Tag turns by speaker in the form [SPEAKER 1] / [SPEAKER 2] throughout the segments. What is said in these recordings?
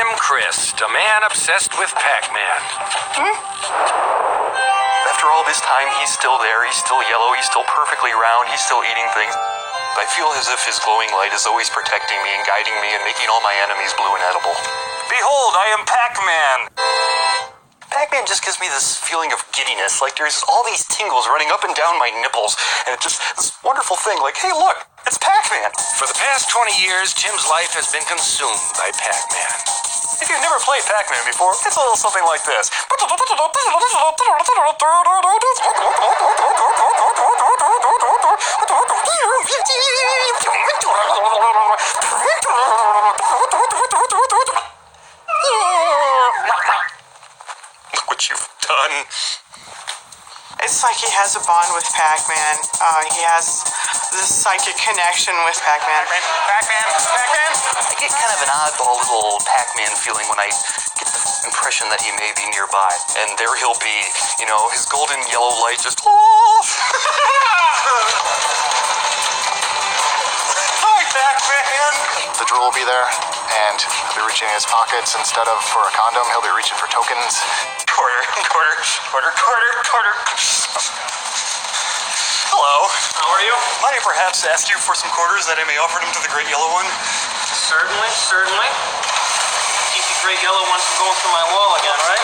[SPEAKER 1] Tim Christ, a man obsessed with Pac-Man.
[SPEAKER 2] After all this time, he's still there, he's still yellow, he's still perfectly round, he's still eating things. I feel as if his glowing light is always protecting me and guiding me and making all my enemies blue and edible. Behold, I am Pac-Man! Pac-Man just gives me this feeling of giddiness, like there's all these tingles running up and down my nipples, and it's just this wonderful thing, like, hey look, it's Pac-Man!
[SPEAKER 1] For the past 20 years, Tim's life has been consumed by Pac-Man.
[SPEAKER 2] If you've never played Pac-Man before, it's a little something like this. Look what you've done.
[SPEAKER 3] It's like he has a bond with Pac-Man. He has this psychic connection with Pac-Man.
[SPEAKER 2] Pac-Man! I get kind of an oddball little Pac-Man feeling when I get the impression that he may be nearby. And there he'll be, you know, his golden yellow light just... Hi, Pac-Man!
[SPEAKER 4] The drool will be there, and he'll be reaching in his pockets. Instead of for a condom, he'll be reaching for tokens.
[SPEAKER 2] Quarter. Hello.
[SPEAKER 5] How are you?
[SPEAKER 2] Might I perhaps ask you for some quarters that I may offer them to the great yellow one?
[SPEAKER 5] Certainly. Keep the great yellow one from going through my wall again, right?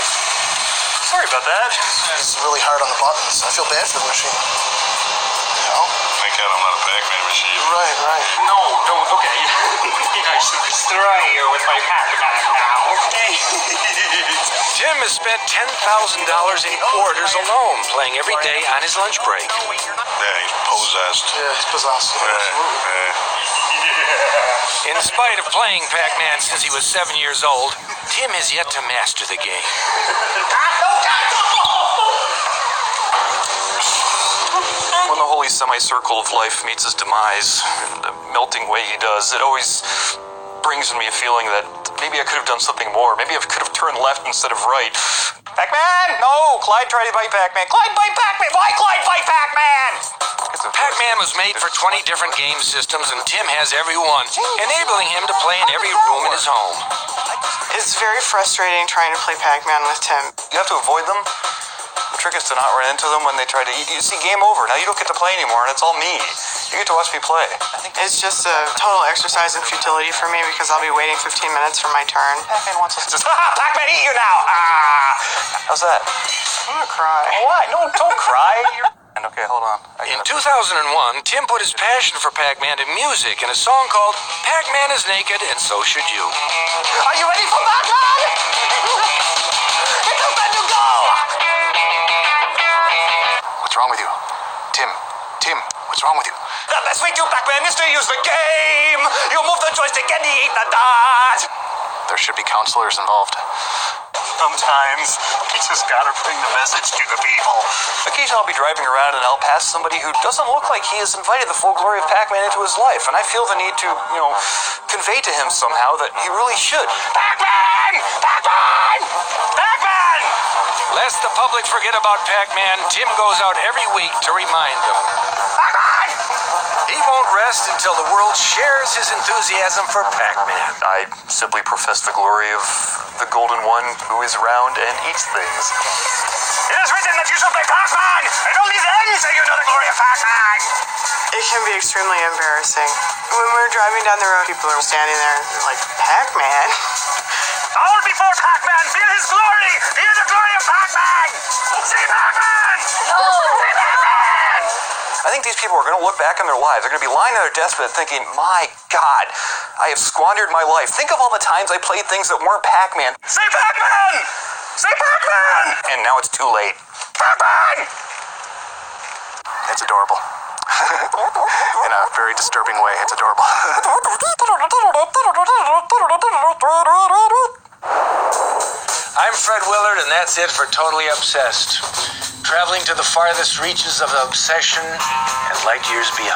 [SPEAKER 2] Sorry about that.
[SPEAKER 4] It's really hard on the buttons. I feel bad for the machine. You know?
[SPEAKER 6] Thank God I'm not a Pac-Man machine.
[SPEAKER 4] Right.
[SPEAKER 2] No, don't, okay.
[SPEAKER 5] I should destroy you with my Pac-Man now, okay?
[SPEAKER 1] Tim has spent $10,000 in quarters alone, playing every day on his lunch break.
[SPEAKER 6] Yeah, he's possessed.
[SPEAKER 4] Yeah, he's possessed. Absolutely.
[SPEAKER 1] In spite of playing Pac-Man since he was 7 years old, Tim has yet to master the game.
[SPEAKER 2] When the holy semicircle of life meets his demise, in the melting way he does, it always brings me a feeling that maybe I could have done something more. Maybe I could have turned left instead of right. Pac-Man! No! Clyde tried to bite Pac-Man. Clyde bite Pac-Man! Why Clyde bite Pac-Man?
[SPEAKER 1] Pac-Man was made for 20 different game systems, and Tim has every one, enabling him to play in every room in his home.
[SPEAKER 3] It's very frustrating trying to play Pac-Man with Tim.
[SPEAKER 2] You have to avoid them. The trick is to not run into them when they try to eat. You see, game over. Now you don't get to play anymore, and it's all me. You get to watch me play.
[SPEAKER 3] It's just a total exercise in futility for me because I'll be waiting 15 minutes for my turn.
[SPEAKER 2] Pac-Man wants us to... Pac-Man, eat you now! How's that?
[SPEAKER 3] I'm gonna cry.
[SPEAKER 2] Why? No, don't cry. Okay, hold on.
[SPEAKER 1] In 2001, Tim put his passion for Pac-Man to music in a song called Pac-Man is Naked and So Should You.
[SPEAKER 2] Are you ready for Pac-Man? It's time to go!
[SPEAKER 4] What's wrong with you? Tim, what's wrong with you?
[SPEAKER 2] The best way to Pac-Man is to use the game. You move the joystick and eat the dot.
[SPEAKER 4] There should be counselors involved.
[SPEAKER 2] Sometimes you just gotta bring the message to the people. Occasionally I'll be driving around and I'll pass somebody who doesn't look like he has invited the full glory of Pac-Man into his life, and I feel the need to, convey to him somehow that he really should. Pac-Man! Pac-Man! Pac-Man!
[SPEAKER 1] Lest the public forget about Pac-Man, Tim goes out every week to remind them.
[SPEAKER 2] Pac-Man!
[SPEAKER 1] He won't rest until the world shares his enthusiasm for Pac-Man.
[SPEAKER 2] I simply profess the glory of the Golden One who is round and eats things. It is written that you shall play Pac-Man, and only then shall you know the glory of Pac-Man.
[SPEAKER 3] It can be extremely embarrassing. When we're driving down the road, people are standing there like, Pac-Man?
[SPEAKER 2] All before Pac-Man, feel his glory! Feel the glory of Pac-Man! See Pac-Man! No! See Pac-Man! I think these people are going to look back on their lives. They're going to be lying on their deathbed thinking, my God, I have squandered my life. Think of all the times I played things that weren't Pac-Man. Say Pac-Man! Say Pac-Man! And now it's too late. Pac-Man!
[SPEAKER 4] It's adorable. In a very disturbing way, it's adorable.
[SPEAKER 1] I'm Fred Willard, and that's it for Totally Obsessed. Traveling to the farthest reaches of obsession and light years beyond.